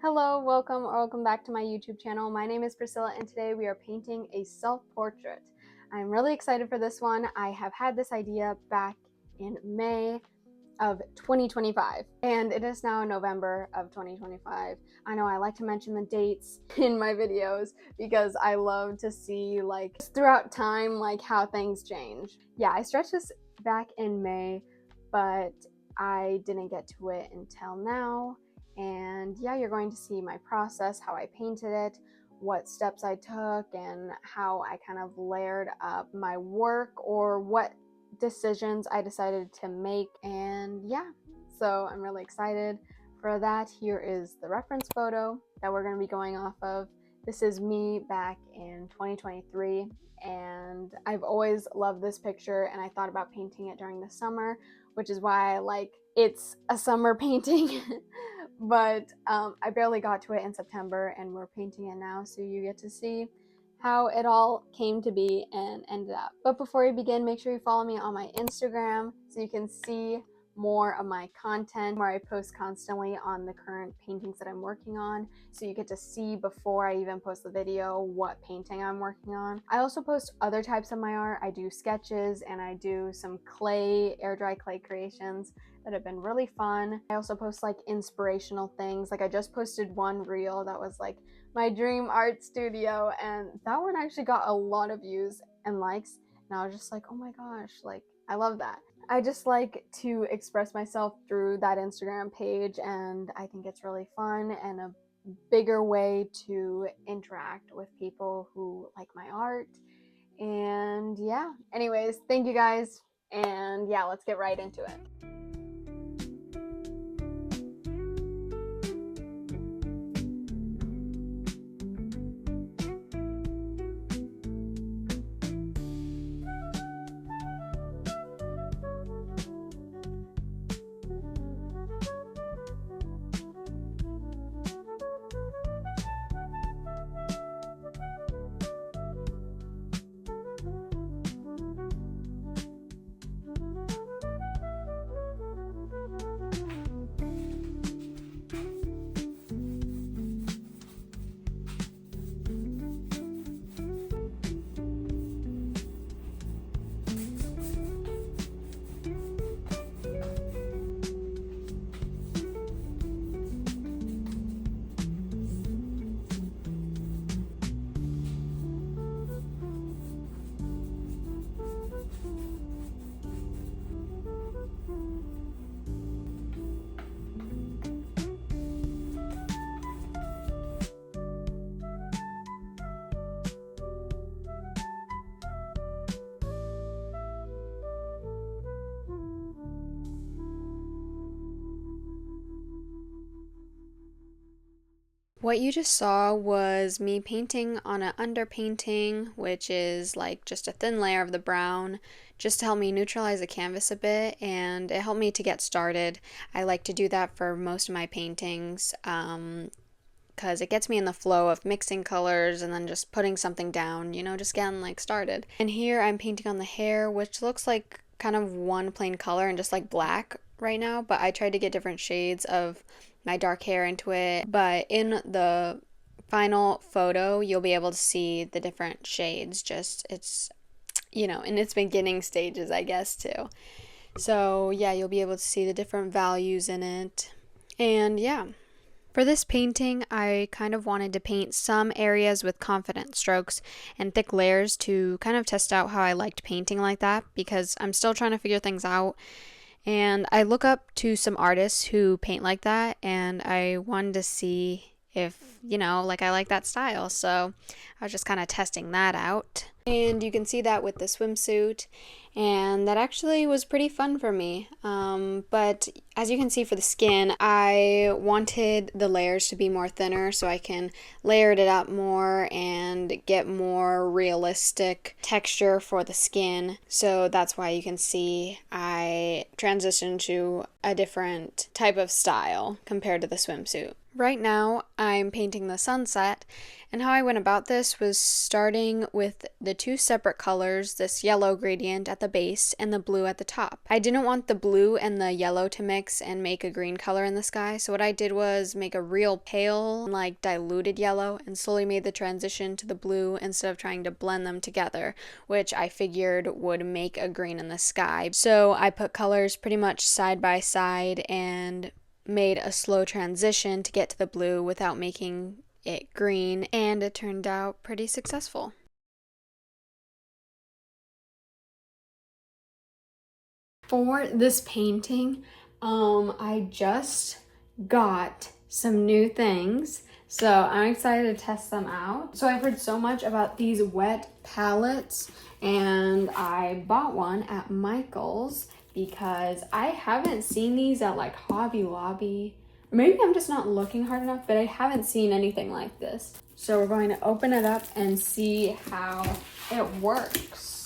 Hello, welcome back to my YouTube channel. My name is Priscilla and today we are painting a self-portrait. I'm really excited for this one. I have had this idea back in May of 2025 and it is now November of 2025. I know I like to mention the dates in my videos because I love to see like throughout time like how things change. Yeah, I stretched this back in May, but I didn't get to it until now. And yeah, you're going to see my process, how I painted it, what steps I took, and how I kind of layered up my work or what decisions I decided to make. And yeah, so I'm really excited for that. Here is the reference photo that we're going to be going off of. This is me back in 2023 and I've always loved this picture and I thought about painting it during the summer, which is why it's a summer painting. But I barely got to it in September and we're painting it now, so you get to see how it all came to be and ended up. But before we begin, make sure you follow me on my Instagram so you can see more of my content where I post constantly on the current paintings that I'm working on, so you get to see before I even post the video what painting I'm working on. I also post other types of my art. I do sketches and I do some clay, air dry clay creations that have been really fun. I also post like inspirational things. Like I just posted one reel that was like my dream art studio, and that one actually got a lot of views and likes, and I was just like, oh my gosh, like I love that. I just like to express myself through that Instagram page, and I think it's really fun and a bigger way to interact with people who like my art. And yeah, anyways, thank you guys, and yeah, let's get right into it. What you just saw was me painting on an underpainting, which is like just a thin layer of the brown, just to help me neutralize the canvas a bit, and it helped me to get started. I like to do that for most of my paintings because it gets me in the flow of mixing colors and then just putting something down, just getting like started. And here I'm painting on the hair, which looks like kind of one plain color and just like black right now, but I tried to get different shades of my dark hair into it. But in the final photo, you'll be able to see the different shades. Just it's, in its beginning stages, I guess, too. So yeah, you'll be able to see the different values in it. And yeah. For this painting, I kind of wanted to paint some areas with confident strokes and thick layers to kind of test out how I liked painting like that, because I'm still trying to figure things out. And I look up to some artists who paint like that, and I wanted to see if, I like that style. So I was just kind of testing that out. And you can see that with the swimsuit, and that actually was pretty fun for me. But as you can see for the skin, I wanted the layers to be more thinner so I can layer it up more and get more realistic texture for the skin. So that's why you can see I transitioned to a different type of style compared to the swimsuit. Right now, I'm painting the sunset, and how I went about this was starting with the the two separate colors, this yellow gradient at the base and the blue at the top. I didn't want the blue and the yellow to mix and make a green color in the sky, so what I did was make a real pale, like diluted yellow, and slowly made the transition to the blue instead of trying to blend them together, which I figured would make a green in the sky. So I put colors pretty much side by side and made a slow transition to get to the blue without making it green, and it turned out pretty successful. For this painting, I just got some new things, so I'm excited to test them out. So I've heard so much about these wet palettes, and I bought one at Michael's because I haven't seen these at like Hobby Lobby. Maybe I'm just not looking hard enough, but I haven't seen anything like this. So we're going to open it up and see how it works.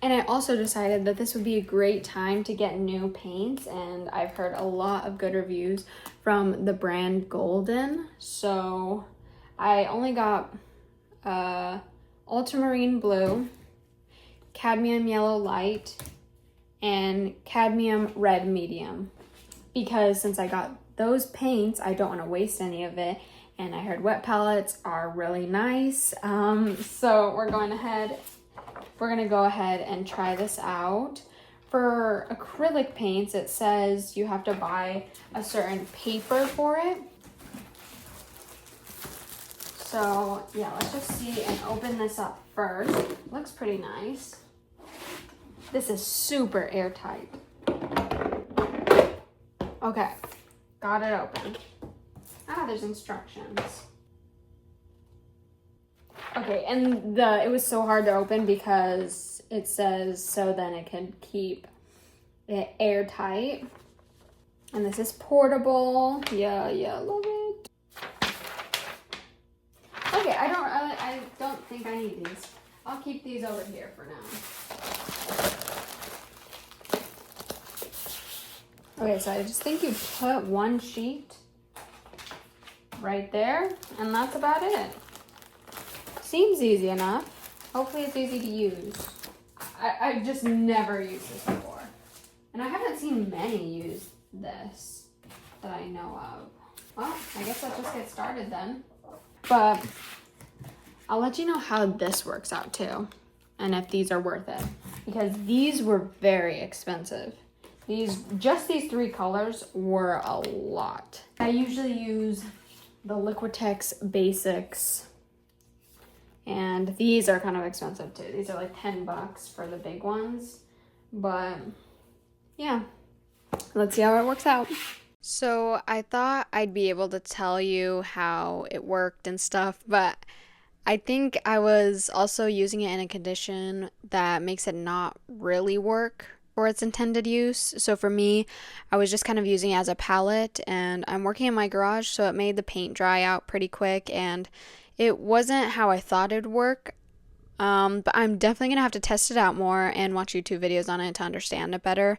And I also decided that this would be a great time to get new paints, and I've heard a lot of good reviews from the brand Golden. So I only got ultramarine blue, cadmium yellow light, and cadmium red medium, because since I got those paints, I don't want to waste any of it, and I heard wet palettes are really nice. So we're going to go ahead and try this out. For acrylic paints, it says you have to buy a certain paper for it. So yeah, let's just see and open this up first. Looks pretty nice. This is super airtight. Okay, got it open. Ah, there's instructions. Okay, and it was so hard to open because it says so then it can keep it airtight. And this is portable. Yeah, love it. Okay, I don't think I need these. I'll keep these over here for now. Okay, so I just think you put one sheet right there, and that's about it. Seems easy enough. Hopefully it's easy to use. I've just never used this before. And I haven't seen many use this that I know of. Well, I guess let's just get started then. But I'll let you know how this works out too, and if these are worth it, because these were very expensive. Just these three colors were a lot. I usually use the Liquitex Basics, and these are kind of expensive too. These are like $10 for the big ones, but yeah, let's see how it works out. So I thought I'd be able to tell you how it worked and stuff, but I think I was also using it in a condition that makes it not really work for its intended use. So for me, I was just kind of using it as a palette, and I'm working in my garage, so it made the paint dry out pretty quick, and it wasn't how I thought it'd work. But I'm definitely gonna have to test it out more and watch YouTube videos on it to understand it better.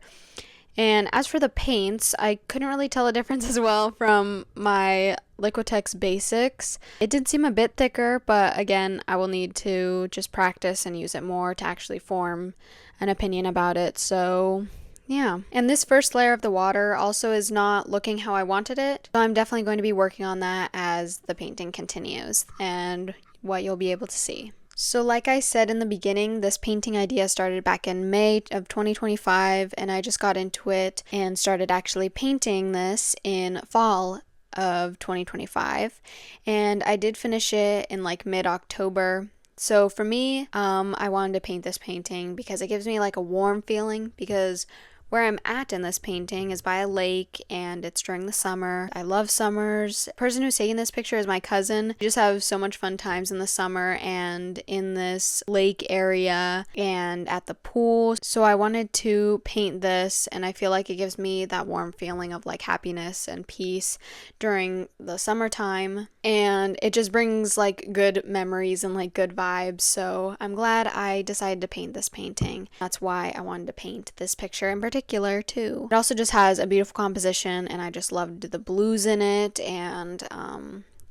And as for the paints, I couldn't really tell a difference as well from my Liquitex Basics. It did seem a bit thicker, but again, I will need to just practice and use it more to actually form an opinion about it. So yeah. And this first layer of the water also is not looking how I wanted it. So I'm definitely going to be working on that as the painting continues and what you'll be able to see. So like I said in the beginning, this painting idea started back in May of 2025, and I just got into it and started actually painting this in fall of 2025, and I did finish it in like mid-October. So for me, I wanted to paint this painting because it gives me like a warm feeling, because where I'm at in this painting is by a lake, and it's during the summer. I love summers. The person who's taking this picture is my cousin. We just have so much fun times in the summer and in this lake area and at the pool. So I wanted to paint this, and I feel like it gives me that warm feeling of like happiness and peace during the summertime, and it just brings like good memories and like good vibes. So I'm glad I decided to paint this painting. That's why I wanted to paint this picture in particular too. It also just has a beautiful composition, and I just loved the blues in it, and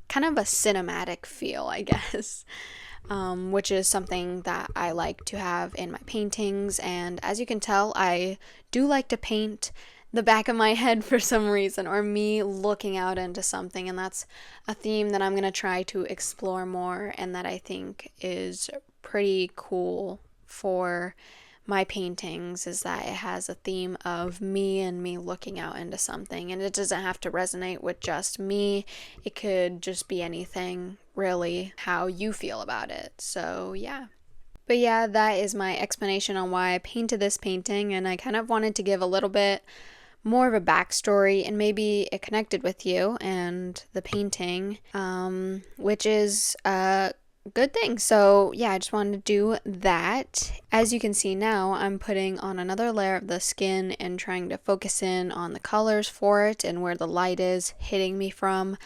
kind of a cinematic feel, I guess. Which is something that I like to have in my paintings. And as you can tell, I do like to paint the back of my head for some reason, or me looking out into something. And that's a theme that I'm going to try to explore more, and that I think is pretty cool for my paintings, is that it has a theme of me and me looking out into something, and it doesn't have to resonate with just me. It could just be anything, really, how you feel about it. So yeah. But yeah, that is my explanation on why I painted this painting, and I kind of wanted to give a little bit more of a backstory, and maybe it connected with you and the painting, which is good thing. So yeah, I just wanted to do that. As you can see now, I'm putting on another layer of the skin and trying to focus in on the colors for it and where the light is hitting me from.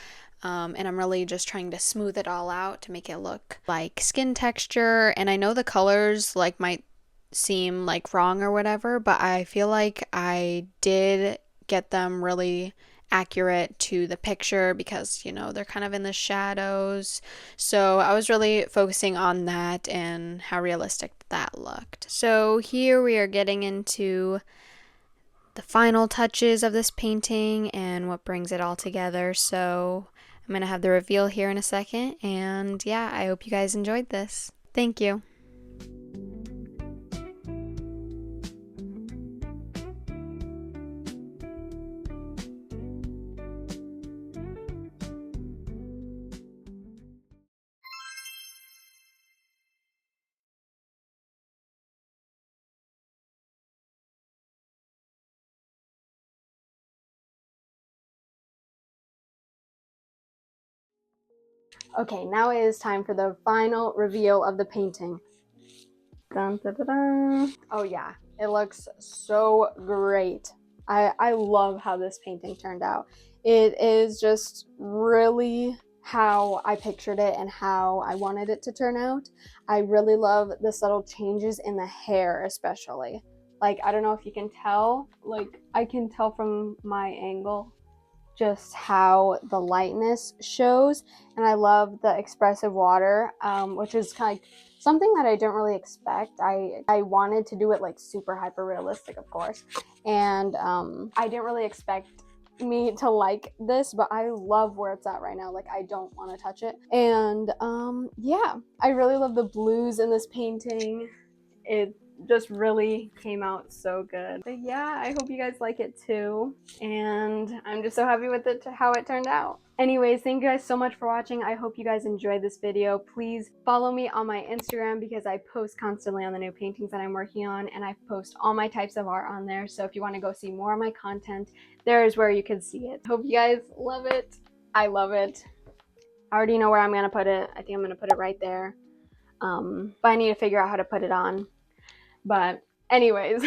And I'm really just trying to smooth it all out to make it look like skin texture. And I know the colors like might seem like wrong or whatever, but I feel like I did get them really accurate to the picture, because, you know, they're kind of in the shadows. So I was really focusing on that and how realistic that looked. So here we are getting into the final touches of this painting and what brings it all together. So I'm going to have the reveal here in a second, and yeah, I hope you guys enjoyed this. Thank you. Okay, now it is time for the final reveal of the painting. Dun, dun, dun, dun. Oh yeah, it looks so great. I love how this painting turned out. It is just really how I pictured it and how I wanted it to turn out. I really love the subtle changes in the hair, especially. Like, I don't know if you can tell, like, I can tell from my angle just how the lightness shows. And I love the expressive water, which is kind of like something that I didn't really expect. I wanted to do it like super hyper realistic, of course, and I didn't really expect me to like this, but I love where it's at right now. Like, I don't want to touch it. And yeah, I really love the blues in this painting. It just really came out so good. But yeah, I hope you guys like it too, and I'm just so happy with it, how it turned out. Anyways, thank you guys so much for watching. I hope you guys enjoyed this video. Please follow me on my Instagram, because I post constantly on the new paintings that I'm working on, and I post all my types of art on there. So if you want to go see more of my content, there is where you can see it. Hope you guys love it. I love it. I already know where I'm gonna put it. I think I'm gonna put it right there. But I need to figure out how to put it on. But anyways,